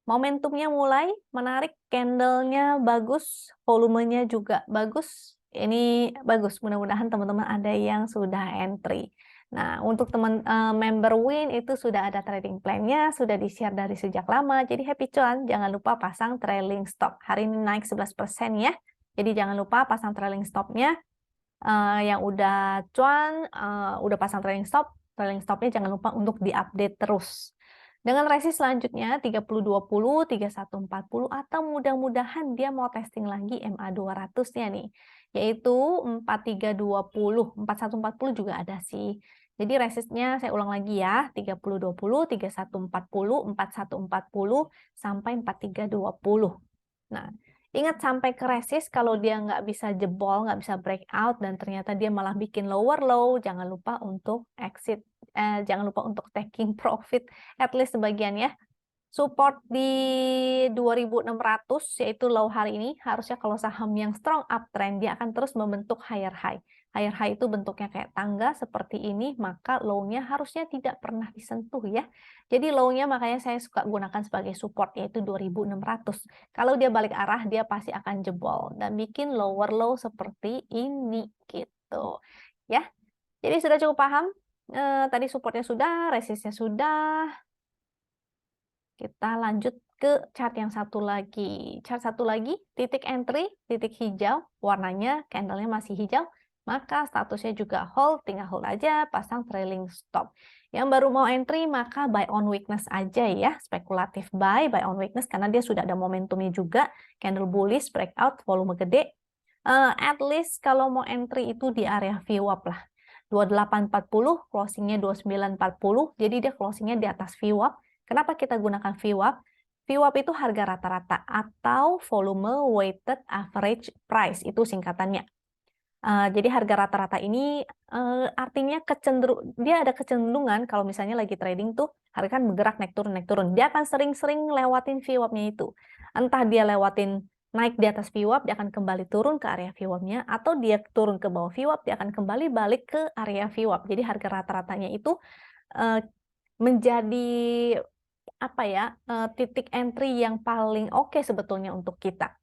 Momentumnya mulai menarik, candlenya bagus, volumenya juga bagus. Ini bagus, mudah-mudahan teman-teman ada yang sudah entry. Nah, untuk member Win itu sudah ada trading plan-nya, sudah di-share dari sejak lama. Jadi happy cuan, jangan lupa pasang trailing stop. Hari ini naik 11% ya. Jadi jangan lupa pasang trailing stop-nya. Yang udah cuan, udah pasang trailing stop-nya jangan lupa untuk diupdate terus. Dengan resist selanjutnya 3020, 3140, atau mudah-mudahan dia mau testing lagi MA 200-nya nih, yaitu 4320, 4140 juga ada sih. Jadi resistnya saya ulang lagi ya, 3020, 3140, 4140, sampai 4320. Nah, ingat sampai ke resist, kalau dia nggak bisa jebol, nggak bisa breakout, dan ternyata dia malah bikin lower low, jangan lupa untuk exit, jangan lupa untuk taking profit, at least sebagian ya. Support di 2600, yaitu low hari ini, harusnya kalau saham yang strong uptrend, dia akan terus membentuk higher high. Higher high itu bentuknya kayak tangga seperti ini, maka low-nya harusnya tidak pernah disentuh ya. Jadi low-nya makanya saya suka gunakan sebagai support, yaitu 2600. Kalau dia balik arah, dia pasti akan jebol dan bikin lower low seperti ini gitu. Ya, jadi sudah cukup paham? Tadi supportnya sudah, resistnya sudah. Kita lanjut ke chart yang satu lagi. Chart satu lagi, titik entry, titik hijau, warnanya candlenya masih hijau, maka statusnya juga hold, tinggal hold aja, pasang trailing stop. Yang baru mau entry, maka buy on weakness aja ya, spekulatif buy on weakness, karena dia sudah ada momentumnya juga, candle bullish, breakout, volume gede. At least kalau mau entry itu di area VWAP lah. 2840, closingnya 2940, jadi dia closingnya di atas VWAP. Kenapa kita gunakan VWAP? VWAP itu harga rata-rata atau volume weighted average price, itu singkatannya. Jadi harga rata-rata ini artinya dia ada kecenderungan kalau misalnya lagi trading tuh harga kan bergerak naik turun naik turun. Dia akan sering-sering lewatin VWAP-nya itu. Entah dia lewatin naik di atas VWAP, dia akan kembali turun ke area VWAP-nya, atau dia turun ke bawah VWAP, dia akan kembali balik ke area VWAP. Jadi harga rata-ratanya itu eh, menjadi apa ya, titik entry yang paling oke sebetulnya untuk kita.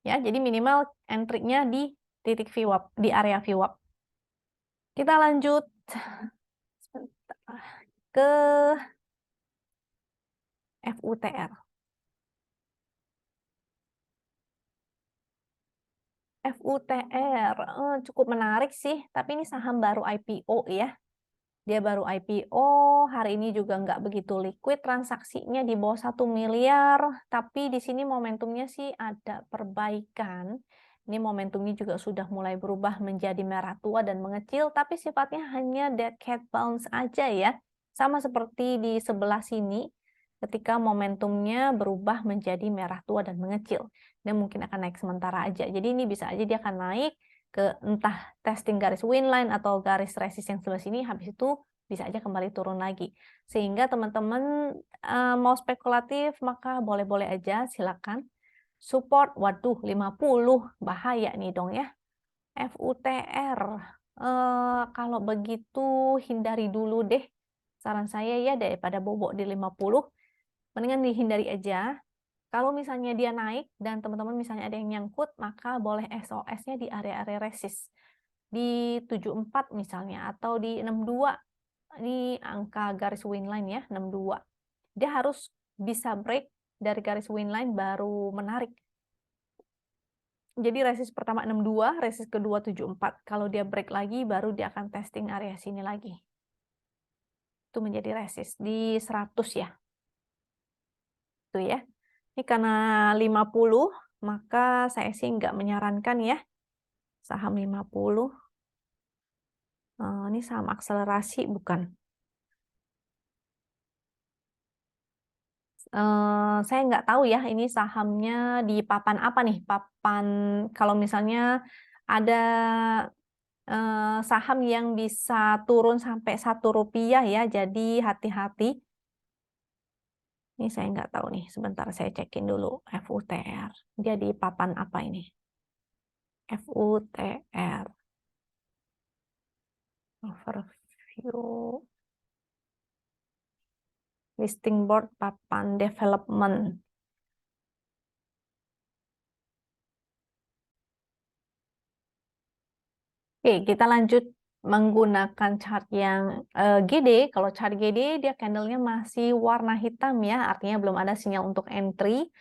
Ya, jadi minimal entry-nya di titik VWAP, di area VWAP. Kita lanjut ke FUTR. FUTR cukup menarik sih, tapi ini saham baru IPO ya. Dia baru IPO, hari ini juga nggak begitu liquid, transaksinya di bawah 1 miliar, tapi di sini momentumnya sih ada perbaikan. Ini momentumnya juga sudah mulai berubah menjadi merah tua dan mengecil, tapi sifatnya hanya dead cat bounce aja ya. Sama seperti di sebelah sini, ketika momentumnya berubah menjadi merah tua dan mengecil. Dan mungkin akan naik sementara aja. Jadi ini bisa aja dia akan naik ke entah testing garis winline atau garis resist yang sebelah sini, habis itu bisa aja kembali turun lagi. Sehingga teman-teman mau spekulatif maka boleh-boleh aja, silakan. Support, waduh 50, bahaya nih dong ya. FUTR, kalau begitu hindari dulu deh. Saran saya ya daripada bobok di 50, mendingan dihindari aja. Kalau misalnya dia naik dan teman-teman misalnya ada yang nyangkut, maka boleh SOS-nya di area-area resist. Di 74 misalnya, atau di 62, ini angka garis winline ya, 62. Dia harus bisa break dari garis winline baru menarik. Jadi resist pertama 62, resist kedua 74. Kalau dia break lagi, baru dia akan testing area sini lagi. Itu menjadi resist di 100 ya. Itu ya. Ini karena 50, maka saya sih nggak menyarankan ya. Saham 50. Ini saham akselerasi bukan? Saya nggak tahu ya ini sahamnya di papan apa nih? Papan kalau misalnya ada saham yang bisa turun sampai Rp1 ya, jadi hati-hati. Ini saya nggak tahu nih, sebentar saya cekin dulu FUTR. Dia di papan apa ini? FUTR. Overview. Listing board papan development. Oke, kita lanjut menggunakan chart yang GD. Kalau chart GD, dia candlenya masih warna hitam ya, artinya belum ada sinyal untuk entry.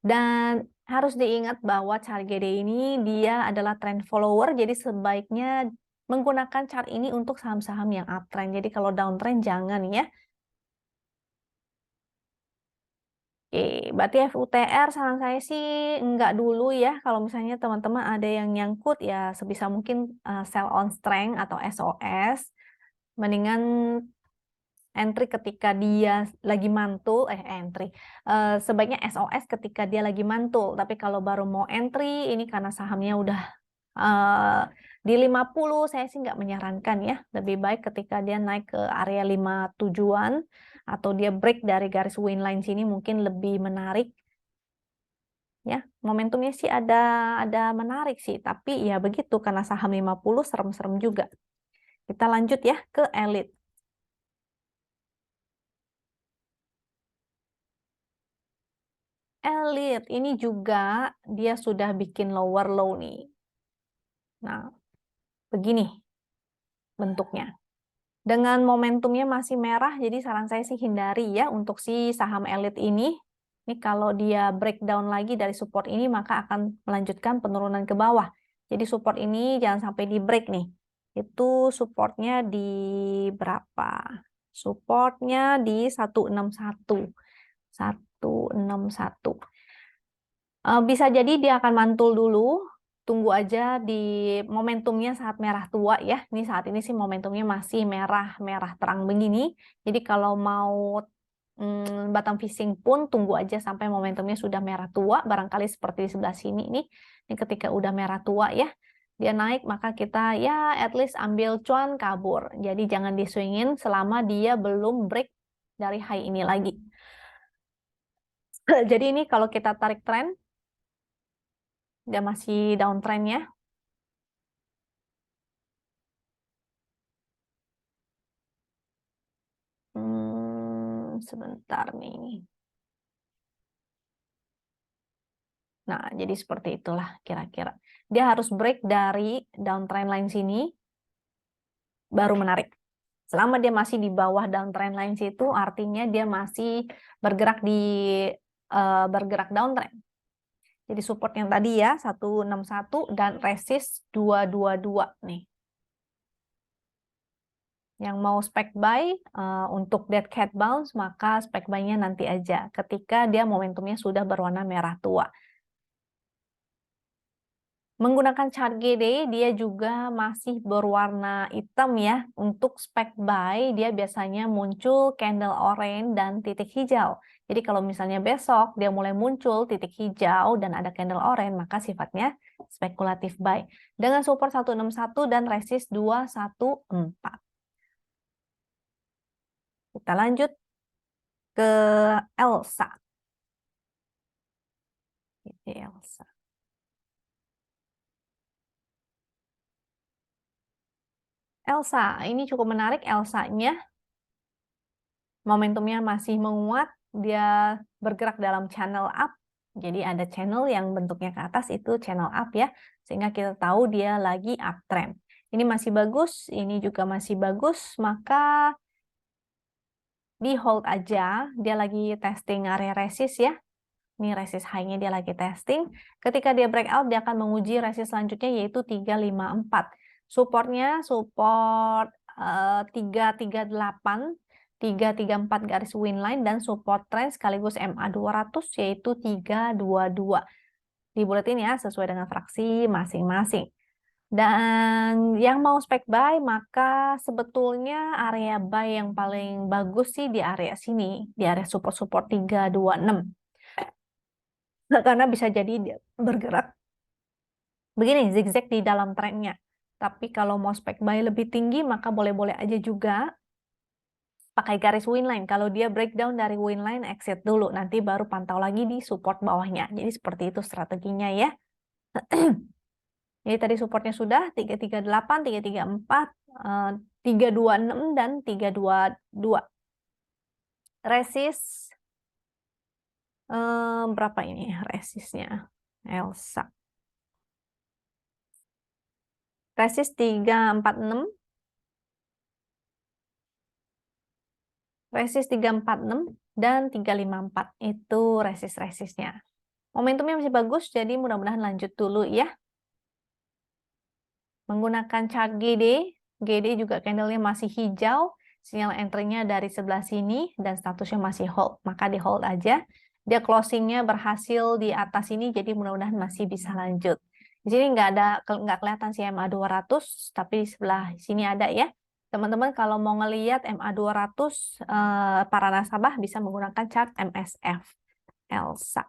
Dan harus diingat bahwa chart GD ini dia adalah trend follower, jadi sebaiknya menggunakan chart ini untuk saham-saham yang uptrend. Jadi kalau downtrend jangan ya. Oke, berarti FUTR saran saya sih enggak dulu ya. Kalau misalnya teman-teman ada yang nyangkut ya sebisa mungkin sell on strength atau SOS. Mendingan entry ketika dia lagi mantul, sebaiknya SOS ketika dia lagi mantul. Tapi kalau baru mau entry, ini karena sahamnya udah uh, di 50, saya sih nggak menyarankan ya. Lebih baik ketika dia naik ke area 57-an, atau dia break dari garis winline sini mungkin lebih menarik. Ya, momentumnya sih ada menarik sih, tapi ya begitu karena saham 50 serem-serem juga. Kita lanjut ya ke Elite. Elite ini juga dia sudah bikin lower low nih. Nah, begini bentuknya. Dengan momentumnya masih merah, jadi saran saya sih hindari ya untuk si saham Elite ini. Ini kalau dia breakdown lagi dari support ini, maka akan melanjutkan penurunan ke bawah. Jadi support ini jangan sampai di break nih. Itu supportnya di berapa? Supportnya di 161. 161. Bisa jadi dia akan mantul dulu, tunggu aja di momentumnya saat merah tua ya. Ini saat ini sih momentumnya masih merah terang begini. Jadi kalau mau bottom fishing pun tunggu aja sampai momentumnya sudah merah tua, barangkali seperti di sebelah sini nih. Ini ketika udah merah tua ya, dia naik, maka kita ya at least ambil cuan kabur. Jadi jangan diswingin selama dia belum break dari high ini lagi. Jadi ini kalau kita tarik tren, dia masih downtrend ya. Sebentar nih. Nah, jadi seperti itulah kira-kira. Dia harus break dari downtrend line sini, baru menarik. Selama dia masih di bawah downtrend line situ, artinya dia masih bergerak di bergerak downtrend. Jadi support yang tadi ya, 161 dan resist 222 nih. Yang mau spec buy untuk dead cat bounce, maka spec buy-nya nanti aja ketika dia momentumnya sudah berwarna merah tua. Menggunakan chart GD, dia juga masih berwarna hitam ya. Untuk spec buy, dia biasanya muncul candle orange dan titik hijau. Jadi kalau misalnya besok dia mulai muncul titik hijau dan ada candle orange, maka sifatnya spekulatif buy. Dengan support 161 dan resist 214. Kita lanjut ke Elsa. Ini Elsa. Elsa, ini cukup menarik Elsa-nya. Momentumnya masih menguat, dia bergerak dalam channel up. Jadi ada channel yang bentuknya ke atas itu channel up ya, sehingga kita tahu dia lagi uptrend. Ini masih bagus, ini juga masih bagus, maka di hold aja. Dia lagi testing area resist ya. Ini resist high-nya dia lagi testing. Ketika dia breakout, dia akan menguji resist selanjutnya yaitu 354. Supportnya support 338, 334 garis win line, dan support trend sekaligus MA 200 yaitu 322. Dibuletin ya sesuai dengan fraksi masing-masing. Dan yang mau spec buy, maka sebetulnya area buy yang paling bagus sih di area sini, di area support-support 326. Karena bisa jadi dia bergerak begini, zigzag di dalam trennya. Tapi kalau mau spec buy lebih tinggi, maka boleh-boleh aja juga pakai garis win line. Kalau dia breakdown dari win line, exit dulu. Nanti baru pantau lagi di support bawahnya. Jadi seperti itu strateginya ya. Jadi tadi supportnya sudah 338, 334, 326, dan 322. Resist berapa ini resistnya Elsa? Resist 346, resist 346, dan 354 itu resist-resistnya. Momentumnya masih bagus, jadi mudah-mudahan lanjut dulu ya. Menggunakan chart GD, GD juga candlenya masih hijau, sinyal entry-nya dari sebelah sini, dan statusnya masih hold, maka di hold aja. Dia closing-nya berhasil di atas ini, jadi mudah-mudahan masih bisa lanjut. Di sini nggak kelihatan si MA 200, tapi di sebelah sini ada ya. Teman-teman kalau mau ngelihat MA 200, para nasabah bisa menggunakan chart MSF Elsa.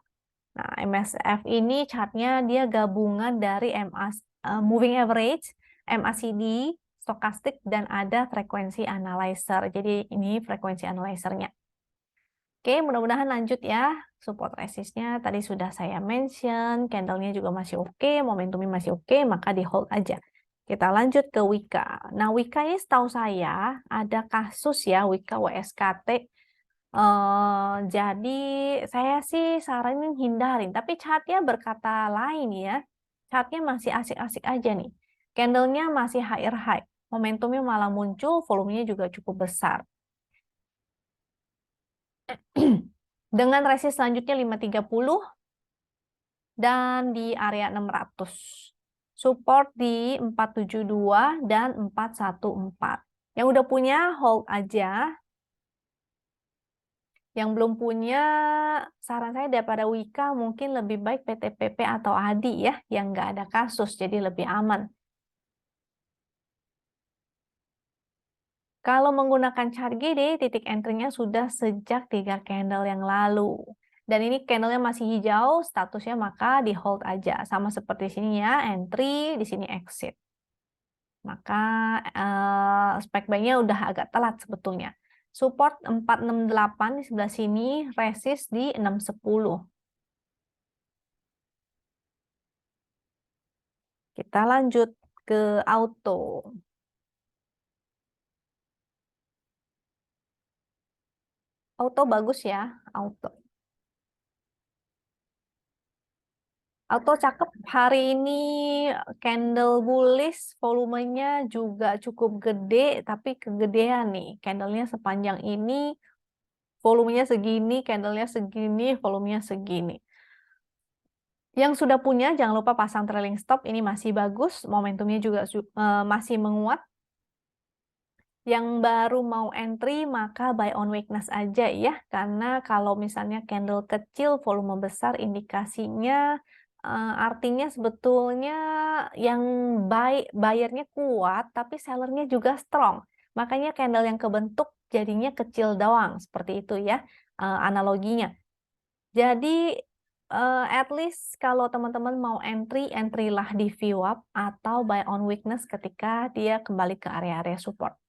Nah, MSF ini chartnya dia gabungan dari MA moving average, MACD, stokastik, dan ada frekuensi analyzer. Jadi ini frekuensi analyzernya. Oke, mudah-mudahan lanjut ya. Support resistnya tadi sudah saya mention, candlenya juga masih oke, momentumnya masih oke, maka di hold aja. Kita lanjut ke Wika. Nah, Wika ini setahu saya ada kasus ya, Wika WSKT. Jadi saya sih saranin hindarin, tapi chartnya berkata lain ya. Chartnya masih asik-asik aja nih. Candlenya masih higher high. Momentumnya malah muncul, volumenya juga cukup besar. Dengan resist selanjutnya 530 dan di area 600. Support di 472 dan 414. Yang udah punya hold aja. Yang belum punya, saran saya daripada Wika mungkin lebih baik PTPP atau ADI ya, yang nggak ada kasus, jadi lebih aman. Kalau menggunakan chart GD, titik entry-nya sudah sejak 3 candle yang lalu. Dan ini candle-nya masih hijau, statusnya maka di hold aja. Sama seperti sini ya, entry, di sini exit. Maka spek buy-nya udah agak telat sebetulnya. Support 468 di sebelah sini, resist di 610. Kita lanjut ke auto. Auto bagus ya, auto. Auto cakep. Hari ini candle bullish, volumenya juga cukup gede, tapi kegedean nih. Candlenya sepanjang ini, volumenya segini, candlenya segini, volumenya segini. Yang sudah punya, jangan lupa pasang trailing stop. Ini masih bagus, momentumnya juga masih menguat. Yang baru mau entry, maka buy on weakness aja ya. Karena kalau misalnya candle kecil, volume besar, indikasinya artinya sebetulnya yang buyernya kuat, tapi sellernya juga strong. Makanya candle yang kebentuk jadinya kecil doang, seperti itu ya analoginya. Jadi at least kalau teman-teman mau entry, entry-lah di VWAP atau buy on weakness ketika dia kembali ke area-area support.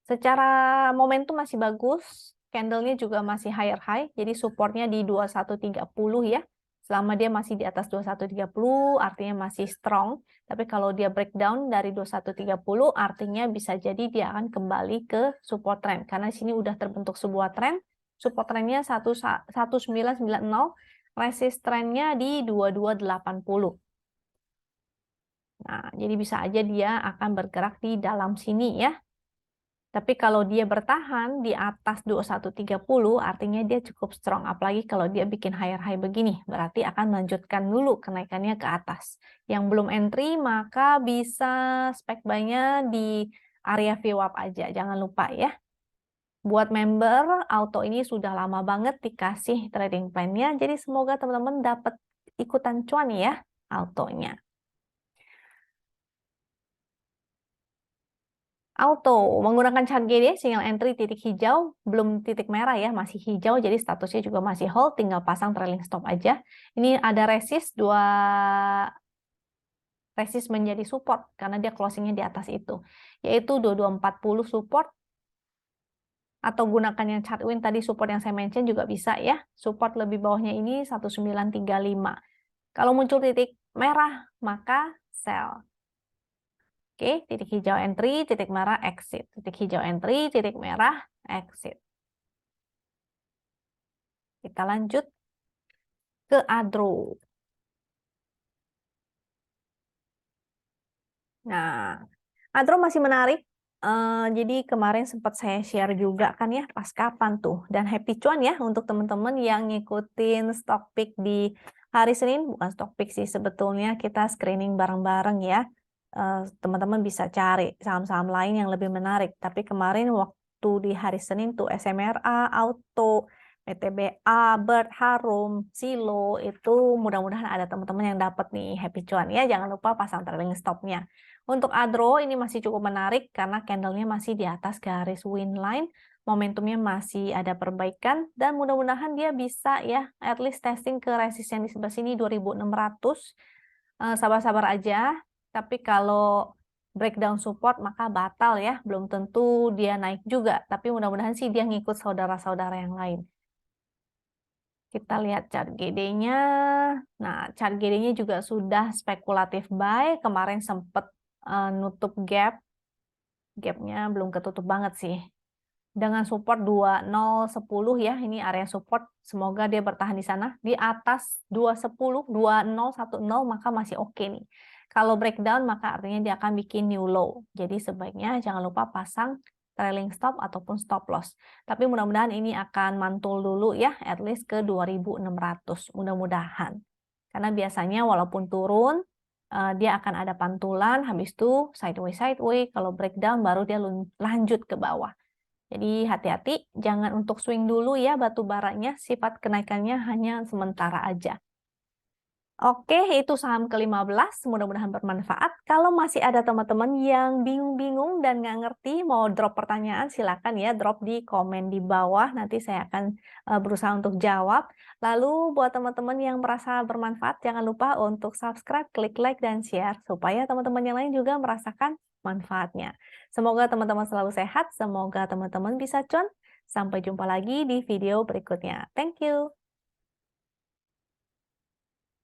Secara momentum masih bagus, candlenya juga masih higher high, jadi supportnya di 2130 ya. Selama dia masih di atas 2130, artinya masih strong. Tapi kalau dia breakdown dari 2130, artinya bisa jadi dia akan kembali ke support trend. Karena di sini udah terbentuk sebuah trend, support trendnya 1990, resist trendnya di 2280. Nah, jadi bisa aja dia akan bergerak di dalam sini ya. Tapi kalau dia bertahan di atas 2130, artinya dia cukup strong. Apalagi kalau dia bikin higher high begini, berarti akan melanjutkan dulu kenaikannya ke atas. Yang belum entry, maka bisa spek buy-nya di area VWAP aja. Jangan lupa ya. Buat member, auto ini sudah lama banget dikasih trading plan-nya. Jadi semoga teman-teman dapat ikutan cuan ya, autonya. Auto menggunakan chart GD, sinyal entry titik hijau, belum titik merah ya, masih hijau, jadi statusnya juga masih hold, tinggal pasang trailing stop aja. Ini ada resist, dua resist menjadi support, karena dia closingnya di atas itu, yaitu 2240 support, atau gunakan yang chart win tadi support yang saya mention juga bisa ya, support lebih bawahnya ini 1935. Kalau muncul titik merah, maka sell. Oke, titik hijau entry, titik merah exit. Titik hijau entry, titik merah exit. Kita lanjut ke Adro. Nah, Adro masih menarik. Jadi kemarin sempat saya share juga kan ya, pas kapan tuh. Dan happy cuan ya untuk teman-teman yang ngikutin stock pick di hari Senin. Bukan stock pick sih, sebetulnya kita screening bareng-bareng ya. Teman-teman bisa cari saham-saham lain yang lebih menarik. Tapi kemarin waktu di hari Senin tuh SMRA, Auto, PTBA, Bird, Harum, Silo, itu mudah-mudahan ada teman-teman yang dapat nih happy cuan ya. Jangan lupa pasang trailing stopnya. Untuk Adro ini masih cukup menarik karena candlenya masih di atas garis win line, momentumnya masih ada perbaikan, dan mudah-mudahan dia bisa ya at least testing ke resisten di sebelah sini 2600. Sabar-sabar aja, tapi kalau breakdown support maka batal ya, belum tentu dia naik juga, tapi mudah-mudahan sih dia ngikut saudara-saudara yang lain. Kita lihat chart GD-nya. Nah, chart GD-nya juga sudah spekulatif buy. Kemarin sempat nutup gap. Gapnya belum ketutup banget sih. Dengan support 2010 ya, ini area support. Semoga dia bertahan di sana. Di atas 210, 2010, maka masih oke nih. Kalau breakdown, maka artinya dia akan bikin new low. Jadi sebaiknya jangan lupa pasang trailing stop ataupun stop loss. Tapi mudah-mudahan ini akan mantul dulu ya, at least ke 2600. Mudah-mudahan. Karena biasanya walaupun turun, dia akan ada pantulan, habis itu sideways, kalau breakdown baru dia lanjut ke bawah. Jadi hati-hati, jangan untuk swing dulu ya batu baranya, sifat kenaikannya hanya sementara aja. Oke, itu saham ke-15, mudah-mudahan bermanfaat. Kalau masih ada teman-teman yang bingung-bingung dan nggak ngerti, mau drop pertanyaan, silakan ya drop di komen di bawah, nanti saya akan berusaha untuk jawab. Lalu buat teman-teman yang merasa bermanfaat, jangan lupa untuk subscribe, klik like, dan share, supaya teman-teman yang lain juga merasakan manfaatnya. Semoga teman-teman selalu sehat, semoga teman-teman bisa cuan. Sampai jumpa lagi di video berikutnya. Thank you.